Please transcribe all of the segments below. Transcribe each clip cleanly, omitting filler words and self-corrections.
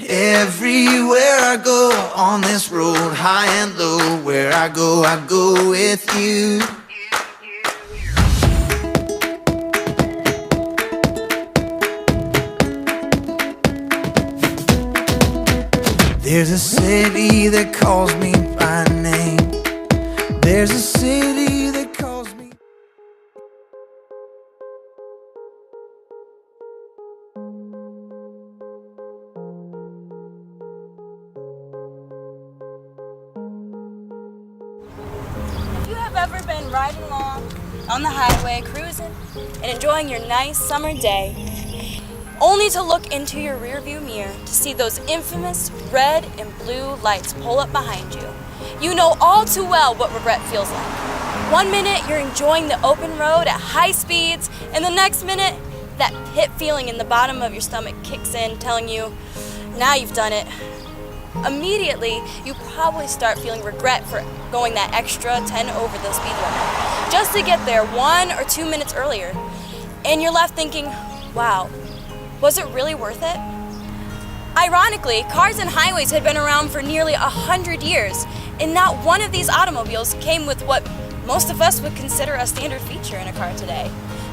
Everywhere I go on this road, high and low, where I go with you. There's a city that calls me by name. There's a city that calls me. If you have ever been riding along on the highway, cruising and enjoying your nice summer day, only to look into your rearview mirror to see those infamous red and blue lights pull up behind you, you know all too well what regret feels like. One minute you're enjoying the open road at high speeds, and the next minute that pit feeling in the bottom of your stomach kicks in, telling you, now you've done it. Immediately, you probably start feeling regret for going that extra 10 over the speed limit just to get there 1 or 2 minutes earlier. And you're left thinking, wow, was it really worth it? Ironically, cars and highways had been around for nearly 100 years, and not one of these automobiles came with what most of us would consider a standard feature in a car today,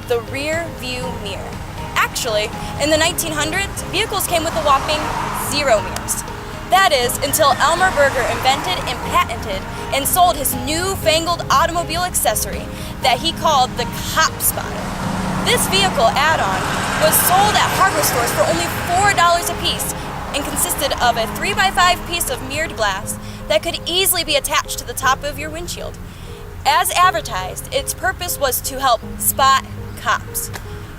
the rear view mirror. Actually, in the 1900s, vehicles came with a whopping 0 mirrors. That is, until Elmer Berger invented and patented and sold his newfangled automobile accessory that he called the cop spotter. This vehicle add-on was sold at hardware stores for only $4 a piece and consisted of a 3x5 piece of mirrored glass that could easily be attached to the top of your windshield. As advertised, its purpose was to help spot cops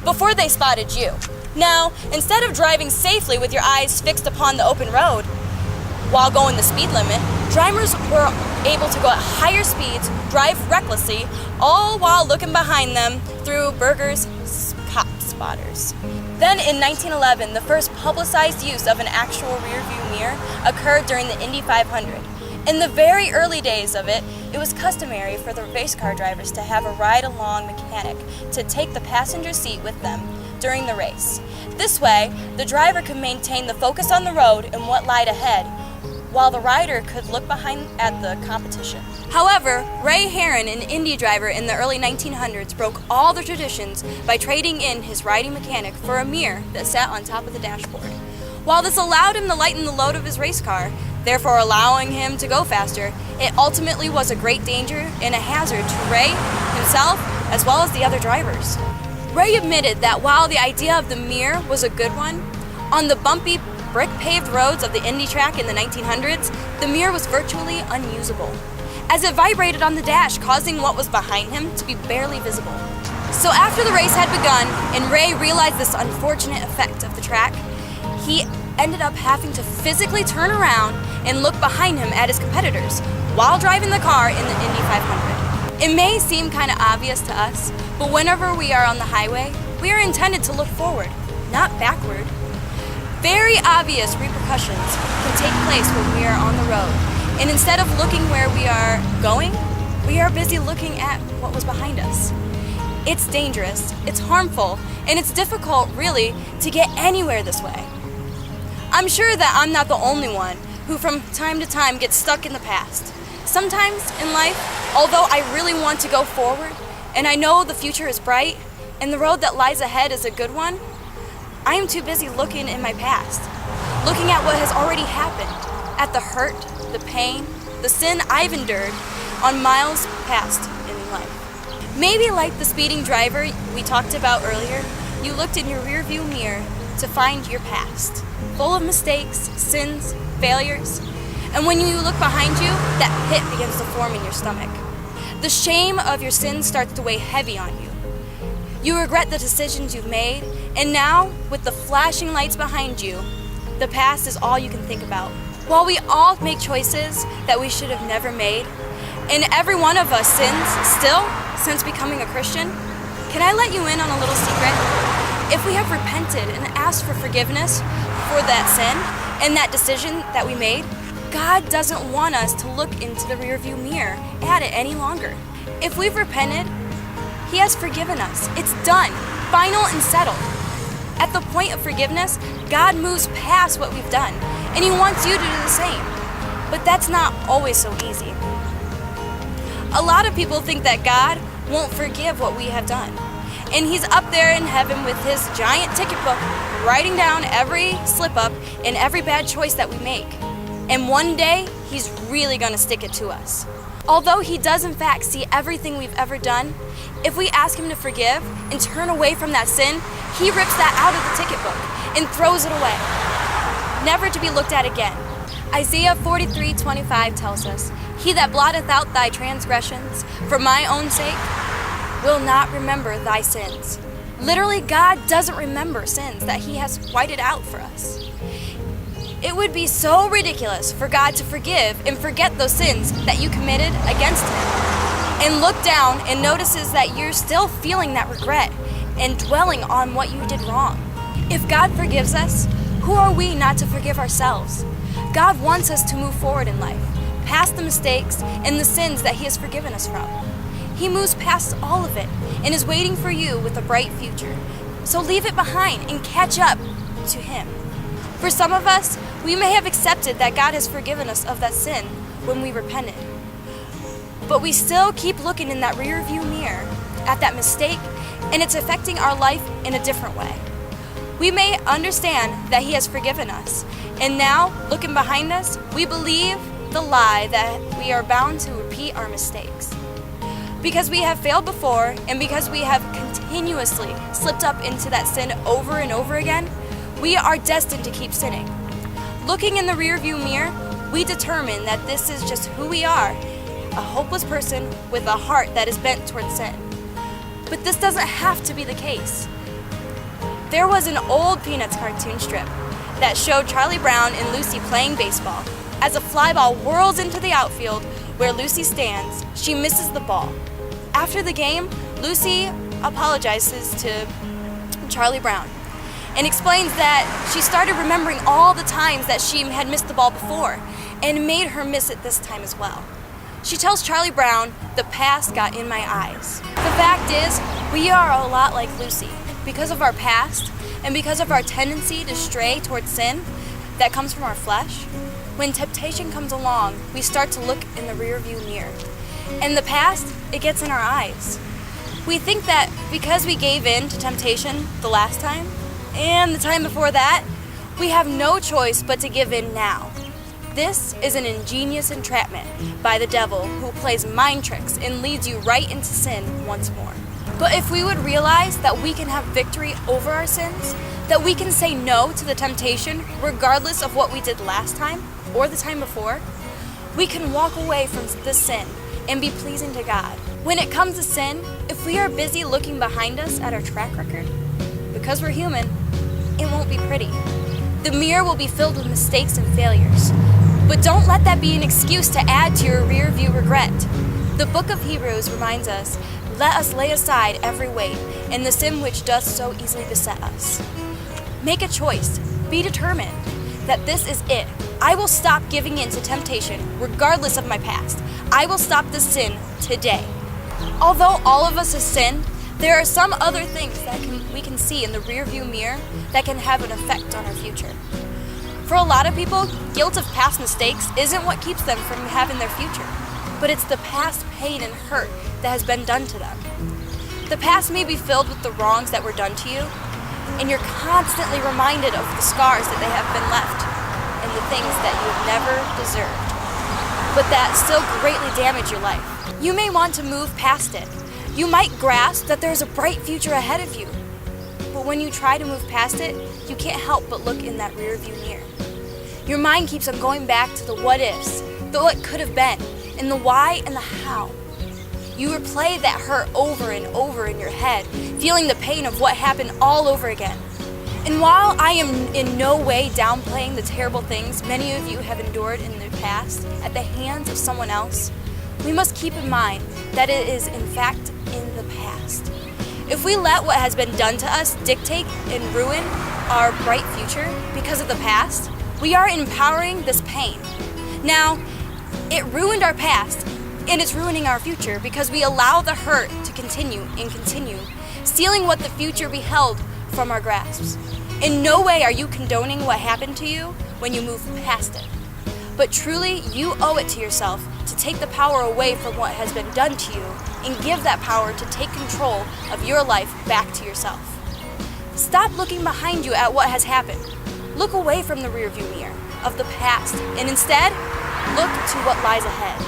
before they spotted you. Now, instead of driving safely with your eyes fixed upon the open road while going the speed limit, drivers were able to go at higher speeds, drive recklessly, all while looking behind them through Berger's cop spotters. Then in 1911, the first publicized use of an actual rear view mirror occurred during the Indy 500. In the very early days of it, it was customary for the race car drivers to have a ride-along mechanic to take the passenger seat with them during the race. This way, the driver could maintain the focus on the road and what lied ahead, while the rider could look behind at the competition. However, Ray Herron, an Indy driver in the early 1900s, broke all the traditions by trading in his riding mechanic for a mirror that sat on top of the dashboard. While this allowed him to lighten the load of his race car, therefore allowing him to go faster, it ultimately was a great danger and a hazard to Ray himself as well as the other drivers. Ray admitted that while the idea of the mirror was a good one, on the bumpy brick-paved roads of the Indy track in the 1900s, the mirror was virtually unusable, as it vibrated on the dash, causing what was behind him to be barely visible. So after the race had begun and Ray realized this unfortunate effect of the track, he ended up having to physically turn around and look behind him at his competitors while driving the car in the Indy 500. It may seem kind of obvious to us, but whenever we are on the highway, we are intended to look forward, not backward. Very obvious repercussions can take place when we are on the road, and instead of looking where we are going, we are busy looking at what was behind us. It's dangerous, it's harmful, and it's difficult, really, to get anywhere this way. I'm sure that I'm not the only one who from time to time gets stuck in the past. Sometimes in life, although I really want to go forward, and I know the future is bright, and the road that lies ahead is a good one, I am too busy looking in my past, looking at what has already happened, at the hurt, the pain, the sin I've endured on miles past in life. Maybe like the speeding driver we talked about earlier, you looked in your rearview mirror to find your past, full of mistakes, sins, failures, and when you look behind you, that pit begins to form in your stomach. The shame of your sin starts to weigh heavy on you. You regret the decisions you've made, and now, with the flashing lights behind you, the past is all you can think about. While we all make choices that we should have never made, and every one of us sins still since becoming a Christian, can I let you in on a little secret? If we have repented and asked for forgiveness for that sin and that decision that we made, God doesn't want us to look into the rearview mirror at it any longer. If we've repented, He has forgiven us. It's done, final and settled. At the point of forgiveness, God moves past what we've done, and He wants you to do the same. But that's not always so easy. A lot of people think that God won't forgive what we have done, and He's up there in heaven with His giant ticket book, writing down every slip-up and every bad choice that we make. And one day, He's really gonna stick it to us. Although He does in fact see everything we've ever done, if we ask Him to forgive and turn away from that sin, He rips that out of the ticket book and throws it away, never to be looked at again. Isaiah 43:25 tells us, "He that blotteth out thy transgressions for my own sake will not remember thy sins." Literally, God doesn't remember sins that He has whited out for us. It would be so ridiculous for God to forgive and forget those sins that you committed against Him, and look down and notices that you're still feeling that regret and dwelling on what you did wrong. If God forgives us, who are we not to forgive ourselves? God wants us to move forward in life, past the mistakes and the sins that He has forgiven us from. He moves past all of it and is waiting for you with a bright future. So leave it behind and catch up to Him. For some of us, we may have accepted that God has forgiven us of that sin when we repented. But we still keep looking in that rearview mirror at that mistake, and it's affecting our life in a different way. We may understand that He has forgiven us, and now, looking behind us, we believe the lie that we are bound to repeat our mistakes. Because we have failed before, and because we have continuously slipped up into that sin over and over again, we are destined to keep sinning. Looking in the rearview mirror, we determine that this is just who we are, a hopeless person with a heart that is bent toward sin. But this doesn't have to be the case. There was an old Peanuts cartoon strip that showed Charlie Brown and Lucy playing baseball. As a fly ball whirls into the outfield where Lucy stands, she misses the ball. After the game, Lucy apologizes to Charlie Brown and explains that she started remembering all the times that she had missed the ball before and made her miss it this time as well. She tells Charlie Brown, "The past got in my eyes." The fact is, we are a lot like Lucy. Because of our past and because of our tendency to stray towards sin that comes from our flesh, when temptation comes along, we start to look in the rearview mirror. And the past, it gets in our eyes. We think that because we gave in to temptation the last time and the time before that, we have no choice but to give in now. This is an ingenious entrapment by the devil who plays mind tricks and leads you right into sin once more. But if we would realize that we can have victory over our sins, that we can say no to the temptation regardless of what we did last time or the time before, we can walk away from this sin and be pleasing to God. When it comes to sin, if we are busy looking behind us at our track record, because we're human, it won't be pretty. The mirror will be filled with mistakes and failures. But don't let that be an excuse to add to your rear view regret. The book of Hebrews reminds us, "Let us lay aside every weight and the sin which doth so easily beset us." Make a choice. Be determined that this is it. I will stop giving in to temptation regardless of my past. I will stop this sin today. Although all of us have sinned, there are some other things that we can see in the rearview mirror that can have an effect on our future. For a lot of people, guilt of past mistakes isn't what keeps them from having their future, but it's the past pain and hurt that has been done to them. The past may be filled with the wrongs that were done to you, and you're constantly reminded of the scars that they have been left and the things that you have never deserved, but that still greatly damage your life. You may want to move past it. You might grasp that there's a bright future ahead of you, but when you try to move past it, you can't help but look in that rearview mirror. Your mind keeps on going back to the what ifs, the what could have been, and the why and the how. You replay that hurt over and over in your head, feeling the pain of what happened all over again. And while I am in no way downplaying the terrible things many of you have endured in the past at the hands of someone else, we must keep in mind that it is in fact in the past. If we let what has been done to us dictate and ruin our bright future because of the past, we are empowering this pain. Now, it ruined our past, and it's ruining our future because we allow the hurt to continue and continue, stealing what the future beheld from our grasps. In no way are you condoning what happened to you when you move past it. But truly, you owe it to yourself to take the power away from what has been done to you and give that power to take control of your life back to yourself. Stop looking behind you at what has happened. Look away from the rearview mirror of the past and instead, look to what lies ahead.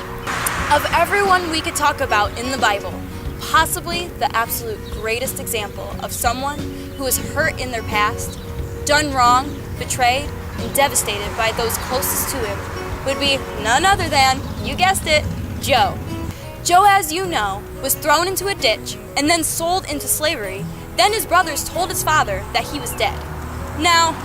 Of everyone we could talk about in the Bible, possibly the absolute greatest example of someone who was hurt in their past, done wrong, betrayed, and devastated by those closest to him would be none other than, you guessed it, Joe. Joe, as you know, was thrown into a ditch and then sold into slavery. Then his brothers told his father that he was dead. Now,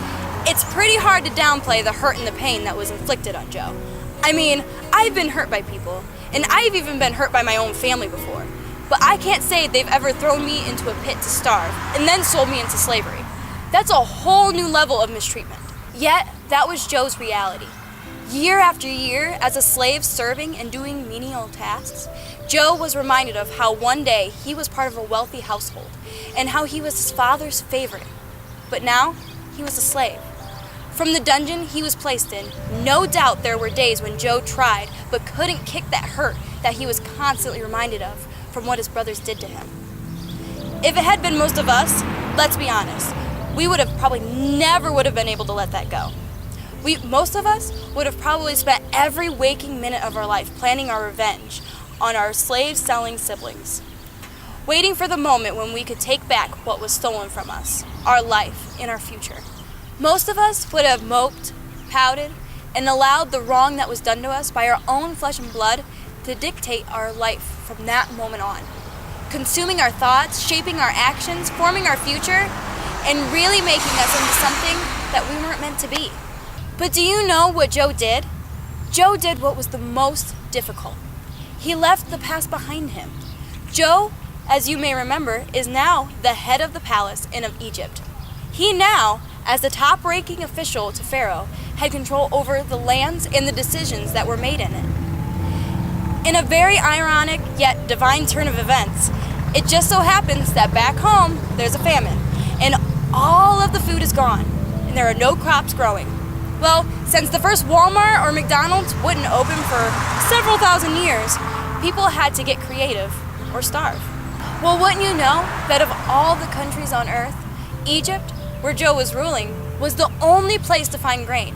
it's pretty hard to downplay the hurt and the pain that was inflicted on Joe. I mean, I've been hurt by people, and I've even been hurt by my own family before. But I can't say they've ever thrown me into a pit to starve and then sold me into slavery. That's a whole new level of mistreatment. Yet, that was Joe's reality. Year after year, as a slave serving and doing menial tasks, Joe was reminded of how one day he was part of a wealthy household and how he was his father's favorite. But now, he was a slave. From the dungeon he was placed in, no doubt there were days when Joe tried but couldn't kick that hurt that he was constantly reminded of from what his brothers did to him. If it had been most of us, let's be honest, we would have probably never would have been able to let that go. Most of us would have probably spent every waking minute of our life planning our revenge on our slave-selling siblings, waiting for the moment when we could take back what was stolen from us, our life and our future. Most of us would have moped, pouted, and allowed the wrong that was done to us by our own flesh and blood to dictate our life from that moment on, consuming our thoughts, shaping our actions, forming our future, and really making us into something that we weren't meant to be. But do you know what Joe did? Joe did what was the most difficult. He left the past behind him. Joe, as you may remember, is now the head of the palace and of Egypt. He now, as the top-ranking official to Pharaoh, had control over the lands and the decisions that were made in it. In a very ironic yet divine turn of events, it just so happens that back home there's a famine, and all of the food is gone, and there are no crops growing. Well, since the first Walmart or McDonald's wouldn't open for several thousand years, people had to get creative or starve. Well, wouldn't you know that of all the countries on earth, Egypt, where Joe was ruling, was the only place to find grain.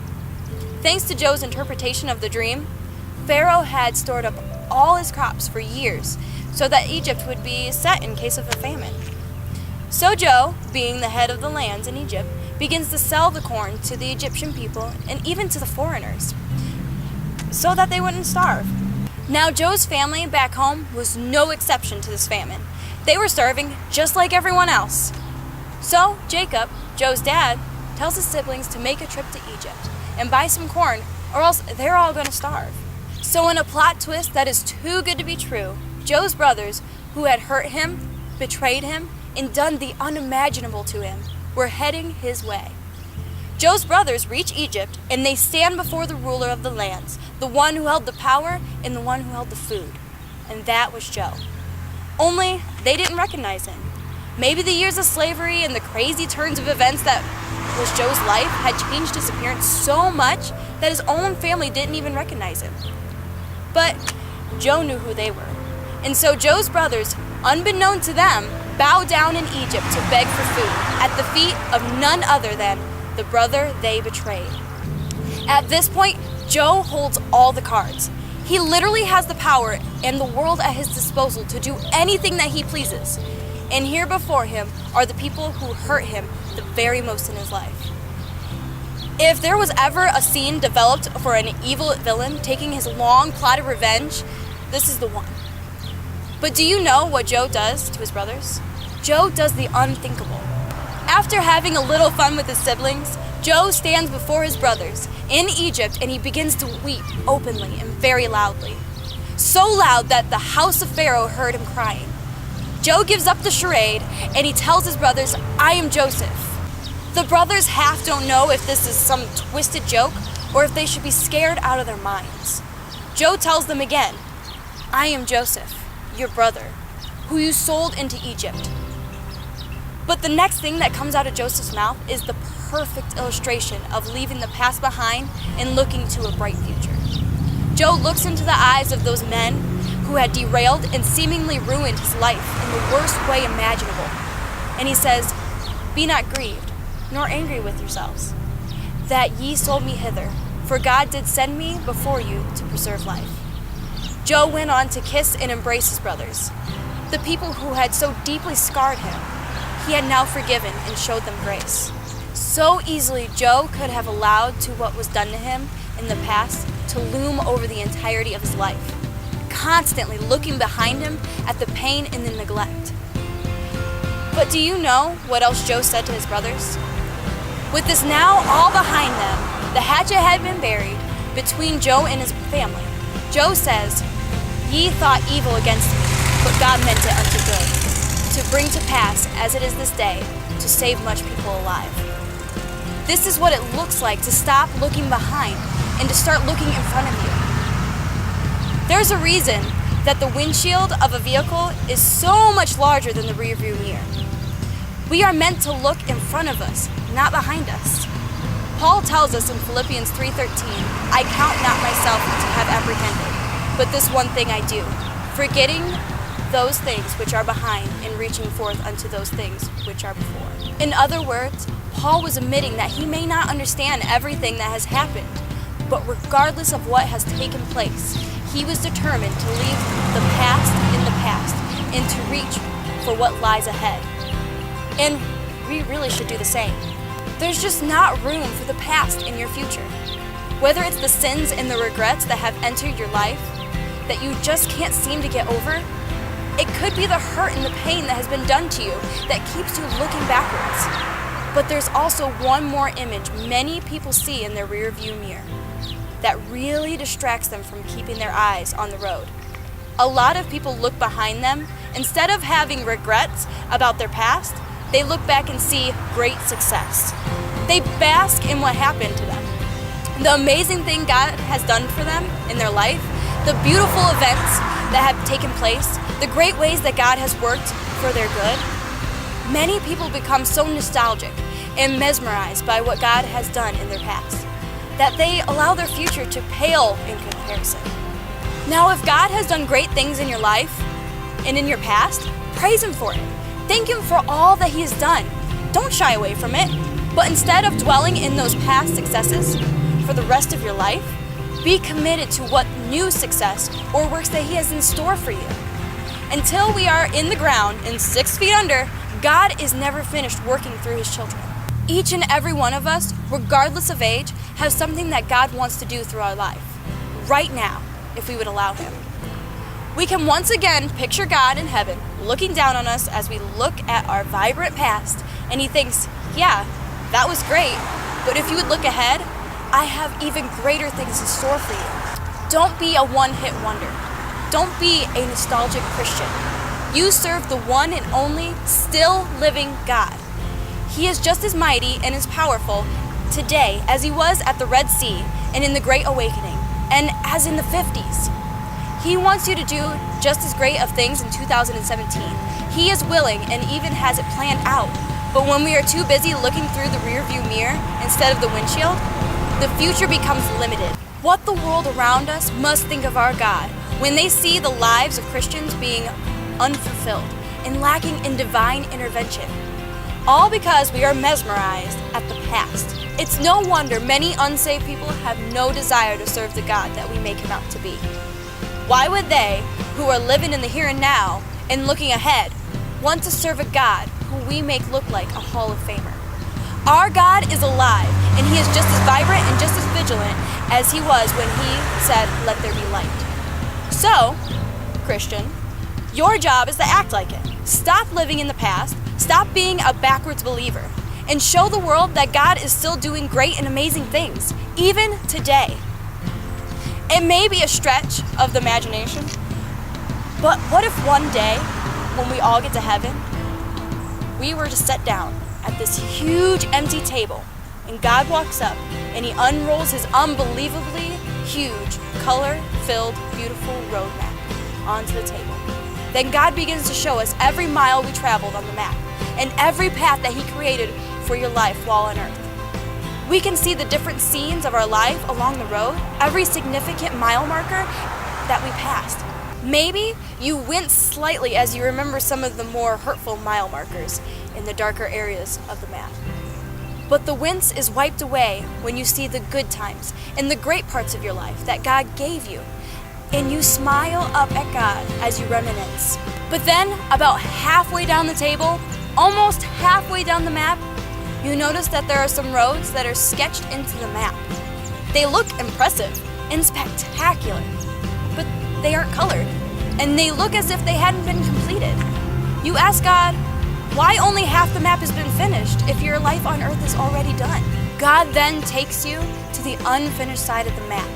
Thanks to Joe's interpretation of the dream, Pharaoh had stored up all his crops for years so that Egypt would be set in case of a famine. So Joe, being the head of the lands in Egypt, begins to sell the corn to the Egyptian people and even to the foreigners so that they wouldn't starve. Now Joe's family back home was no exception to this famine. They were starving just like everyone else. So Jacob, Joe's dad, tells his siblings to make a trip to Egypt and buy some corn or else they're all going to starve. So in a plot twist that is too good to be true, Joe's brothers, who had hurt him, betrayed him, and done the unimaginable to him, were heading his way. Joe's brothers reach Egypt and they stand before the ruler of the lands, the one who held the power and the one who held the food. And that was Joe. Only they didn't recognize him. Maybe the years of slavery and the crazy turns of events that was Joe's life had changed his appearance so much that his own family didn't even recognize him. But Joe knew who they were. And so Joe's brothers, unbeknown to them, bow down in Egypt to beg for food at the feet of none other than the brother they betrayed. At this point, Joe holds all the cards. He literally has the power and the world at his disposal to do anything that he pleases. And here before him are the people who hurt him the very most in his life. If there was ever a scene developed for an evil villain taking his long plotted revenge, this is the one. But do you know what Joe does to his brothers? Joe does the unthinkable. After having a little fun with his siblings, Joe stands before his brothers in Egypt and he begins to weep openly and very loudly. So loud that the house of Pharaoh heard him crying. Joe gives up the charade and he tells his brothers, "I am Joseph." The brothers half don't know if this is some twisted joke or if they should be scared out of their minds. Joe tells them again, "I am Joseph, your brother, who you sold into Egypt." But the next thing that comes out of Joseph's mouth is the perfect illustration of leaving the past behind and looking to a bright future. Joe looks into the eyes of those men who had derailed and seemingly ruined his life in the worst way imaginable. And he says, "Be not grieved, nor angry with yourselves, that ye sold me hither, for God did send me before you to preserve life." Joe went on to kiss and embrace his brothers, the people who had so deeply scarred him. He had now forgiven and showed them grace. So easily Joe could have allowed to what was done to him in the past to loom over the entirety of his life, constantly looking behind him at the pain and the neglect. But do you know what else Joe said to his brothers? With this now all behind them, the hatchet had been buried between Joe and his family. Joe says, "Ye thought evil against me, but God meant it unto good, to bring to pass, as it is this day, to save much people alive." This is what it looks like to stop looking behind and to start looking in front of you. There's a reason that the windshield of a vehicle is so much larger than the rearview mirror. We are meant to look in front of us, not behind us. Paul tells us in Philippians 3:13, "I count not myself to have apprehended, but this one thing I do, forgetting those things which are behind and reaching forth unto those things which are before." In other words, Paul was admitting that he may not understand everything that has happened, but regardless of what has taken place, he was determined to leave the past in the past and to reach for what lies ahead. And we really should do the same. There's just not room for the past in your future. Whether it's the sins and the regrets that have entered your life that you just can't seem to get over, it could be the hurt and the pain that has been done to you that keeps you looking backwards. But there's also one more image many people see in their rearview mirror that really distracts them from keeping their eyes on the road. A lot of people look behind them. Instead of having regrets about their past, they look back and see great success. They bask in what happened to them, the amazing thing God has done for them in their life, the beautiful events that have taken place, the great ways that God has worked for their good. Many people become so nostalgic and mesmerized by what God has done in their past that they allow their future to pale in comparison. Now, if God has done great things in your life and in your past, praise Him for it. Thank Him for all that He has done. Don't shy away from it. But instead of dwelling in those past successes for the rest of your life, be committed to what new success or works that He has in store for you. Until we are in the ground and 6 feet under, God is never finished working through His children. Each and every one of us, regardless of age, has something that God wants to do through our life, right now, if we would allow Him. We can once again picture God in heaven looking down on us as we look at our vibrant past, and He thinks, yeah, that was great, but if you would look ahead, I have even greater things in store for you. Don't be a one-hit wonder. Don't be a nostalgic Christian. You serve the one and only, still living God. He is just as mighty and as powerful today as He was at the Red Sea and in the Great Awakening, and as in the 50s. He wants you to do just as great of things in 2017. He is willing and even has it planned out. But when we are too busy looking through the rearview mirror instead of the windshield, the future becomes limited. What the world around us must think of our God when they see the lives of Christians being unfulfilled and lacking in divine intervention. All because we are mesmerized at the past. It's no wonder many unsaved people have no desire to serve the God that we make Him out to be. Why would they, who are living in the here and now and looking ahead, want to serve a God who we make look like a Hall of Famer? Our God is alive, and He is just as vibrant and just as vigilant as He was when He said, "Let there be light." So, Christian, your job is to act like it. Stop living in the past, stop being a backwards believer, and show the world that God is still doing great and amazing things, even today. It may be a stretch of the imagination, but what if one day, when we all get to heaven, we were to sit down at this huge empty table, and God walks up and He unrolls His unbelievably huge, color-filled, beautiful roadmap onto the table. Then God begins to show us every mile we traveled on the map and every path that He created for your life while on earth. We can see the different scenes of our life along the road, every significant mile marker that we passed. Maybe you wince slightly as you remember some of the more hurtful mile markers in the darker areas of the map. But the wince is wiped away when you see the good times and the great parts of your life that God gave you, and you smile up at God as you reminisce. But then, about halfway down the table, almost halfway down the map, you notice that there are some roads that are sketched into the map. They look impressive and spectacular, but they aren't colored, and they look as if they hadn't been completed. You ask God, why only half the map has been finished if your life on earth is already done? God then takes you to the unfinished side of the map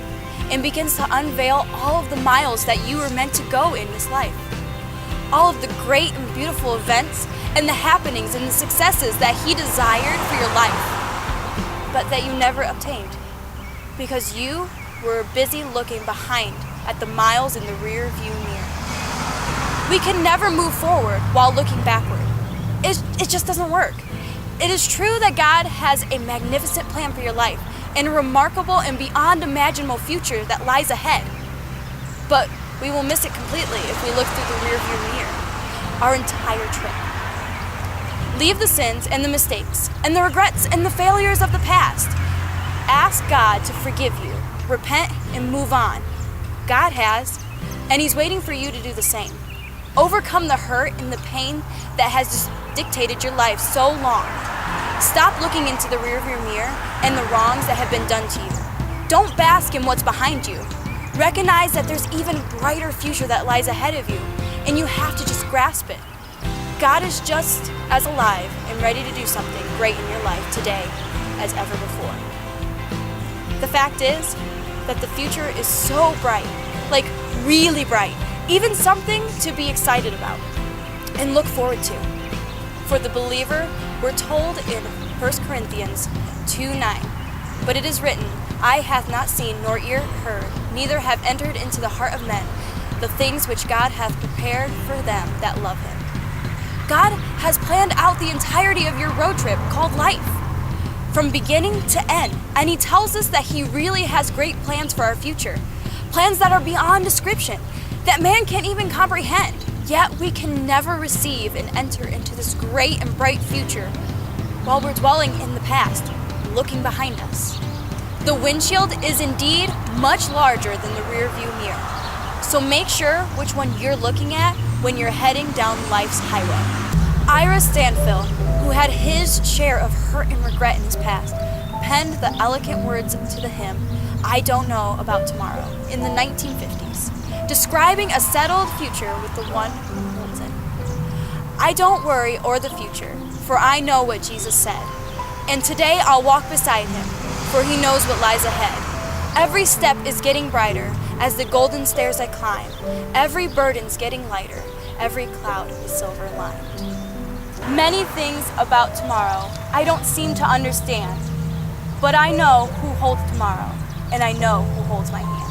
and begins to unveil all of the miles that you were meant to go in this life. All of the great and beautiful events and the happenings and the successes that He desired for your life, but that you never obtained because you were busy looking behind at the miles in the rear view mirror. We can never move forward while looking backward. It just doesn't work. It is true that God has a magnificent plan for your life and a remarkable and beyond imaginable future that lies ahead. But we will miss it completely if we look through the rearview mirror our entire trip. Leave the sins and the mistakes and the regrets and the failures of the past. Ask God to forgive you, repent, and move on. God has, and He's waiting for you to do the same. Overcome the hurt and the pain that has dictated your life so long. Stop looking into the rearview mirror and the wrongs that have been done to you. Don't bask in what's behind you. Recognize that there's even brighter future that lies ahead of you, and you have to just grasp it. God is just as alive and ready to do something great in your life today as ever before. The fact is that the future is so bright, like really bright, even something to be excited about and look forward to. For the believer, we're told in 1 Corinthians 2:9, but it is written, eye hath not seen nor ear heard, neither have entered into the heart of men the things which God hath prepared for them that love Him. God has planned out the entirety of your road trip called life, from beginning to end, and He tells us that He really has great plans for our future, plans that are beyond description, that man can't even comprehend. Yet we can never receive and enter into this great and bright future while we're dwelling in the past, looking behind us. The windshield is indeed much larger than the rear view mirror, so make sure which one you're looking at when you're heading down life's highway. Ira Stanfill, who had his share of hurt and regret in his past, penned the eloquent words to the hymn, I Don't Know About Tomorrow, in the 1950s, describing a settled future with the one who holds it. I don't worry o'er the future, for I know what Jesus said, and today I'll walk beside Him, for He knows what lies ahead. Every step is getting brighter as the golden stairs I climb. Every burden's getting lighter, every cloud is silver lined. Many things about tomorrow I don't seem to understand, but I know who holds tomorrow, and I know who holds my hand.